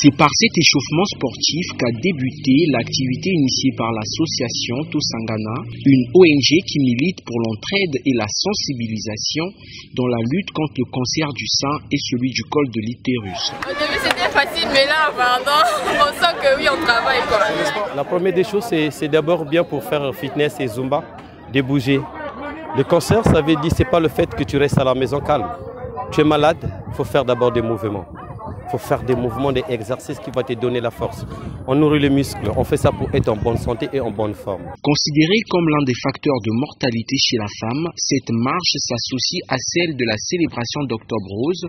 C'est par cet échauffement sportif qu'a débuté l'activité initiée par l'association Tosangana, une ONG qui milite pour l'entraide et la sensibilisation dans la lutte contre le cancer du sein et celui du col de l'utérus. Au début c'était facile, mais là, pardon, on sent que oui, on travaille quoi. La première des choses, c'est d'abord bien pour faire fitness et zumba, de bouger. Le cancer, ça veut dire c'est pas le fait que tu restes à la maison calme. Tu es malade, il faut faire d'abord des mouvements. Il faut faire des mouvements, des exercices qui vont te donner la force. On nourrit les muscles, on fait ça pour être en bonne santé et en bonne forme. Considérée comme l'un des facteurs de mortalité chez la femme, cette marche s'associe à celle de la célébration d'Octobre Rose,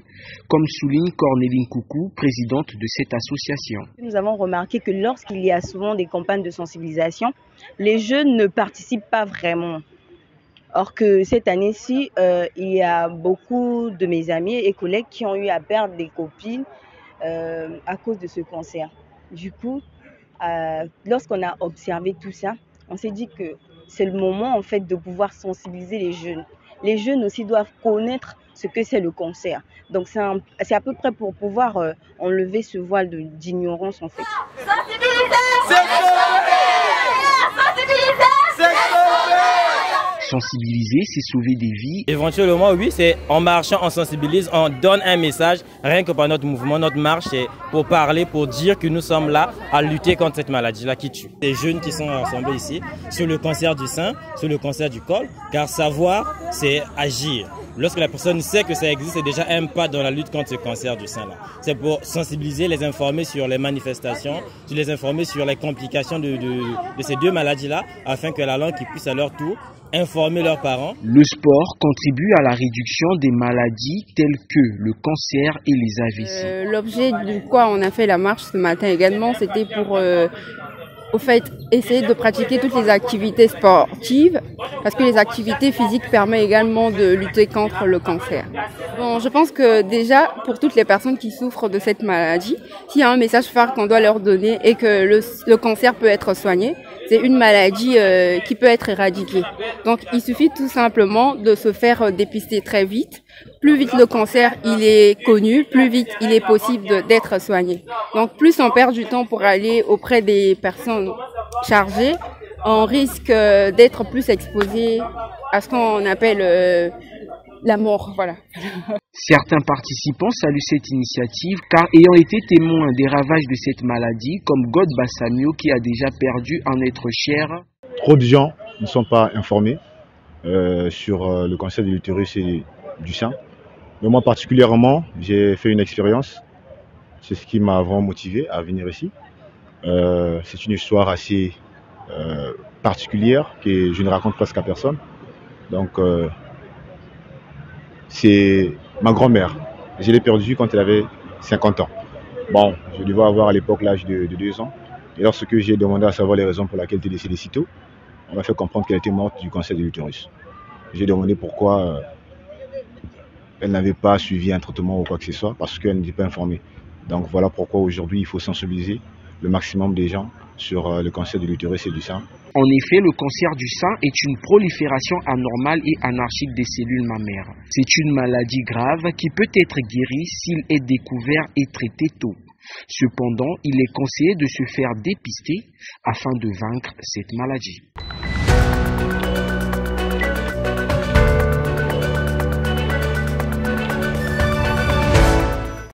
comme souligne Cornéline Coucou, présidente de cette association. Nous avons remarqué que lorsqu'il y a souvent des campagnes de sensibilisation, les jeunes ne participent pas vraiment. Or que cette année-ci, il y a beaucoup de mes amis et collègues qui ont eu à perdre des copines à cause de ce cancer. Du coup, lorsqu'on a observé tout ça, on s'est dit que c'est le moment en fait de pouvoir sensibiliser les jeunes. Les jeunes aussi doivent connaître ce que c'est le cancer. Donc c'est à peu près pour pouvoir enlever ce voile d'ignorance en fait. Sensibiliser, c'est sauver des vies. Éventuellement, oui, c'est en marchant, on sensibilise, on donne un message, rien que par notre mouvement, notre marche, c'est pour parler, pour dire que nous sommes là à lutter contre cette maladie-là qui tue. Les jeunes qui sont rassemblés ici sur le cancer du sein, sur le cancer du col, car savoir, c'est agir. Lorsque la personne sait que ça existe, c'est déjà un pas dans la lutte contre ce cancer du sein-là. C'est pour sensibiliser, les informer sur les manifestations, les informer sur les complications de ces deux maladies-là, afin que la langue puisse à leur tour informer leurs parents. Le sport contribue à la réduction des maladies telles que le cancer et les AVC. L'objet du quoi on a fait la marche ce matin également, c'était pour au fait essayer de pratiquer toutes les activités sportives, parce que les activités physiques permettent également de lutter contre le cancer. Bon, je pense que déjà, pour toutes les personnes qui souffrent de cette maladie, s'il y a un message phare qu'on doit leur donner et que le cancer peut être soigné, c'est une maladie qui peut être éradiquée. Donc il suffit tout simplement de se faire dépister très vite. Plus vite le cancer il est connu, plus vite il est possible d'être soigné. Donc plus on perd du temps pour aller auprès des personnes chargées, on risque d'être plus exposé à ce qu'on appelle la mort. Voilà. Certains participants saluent cette initiative car ayant été témoins des ravages de cette maladie, comme God Bassamio qui a déjà perdu un être cher. Trop de gens ne sont pas informés sur le cancer de l'utérus et du sein. Mais moi particulièrement, j'ai fait une expérience. C'est ce qui m'a vraiment motivé à venir ici. C'est une histoire assez particulière que je ne raconte presque à personne. Donc c'est ma grand-mère. Je l'ai perdue quand elle avait 50 ans. Bon, je devais avoir à l'époque l'âge de 2 ans. Et lorsque j'ai demandé à savoir les raisons pour lesquelles elle était décédée si tôt, on m'a fait comprendre qu'elle était morte du cancer de l'utérus. J'ai demandé pourquoi elle n'avait pas suivi un traitement ou quoi que ce soit, parce qu'elle n'était pas informée. Donc voilà pourquoi aujourd'hui il faut sensibiliser le maximum des gens sur le cancer de l'utérus et du sein. En effet, le cancer du sein est une prolifération anormale et anarchique des cellules mammaires. C'est une maladie grave qui peut être guérie s'il est découvert et traité tôt. Cependant, il est conseillé de se faire dépister afin de vaincre cette maladie.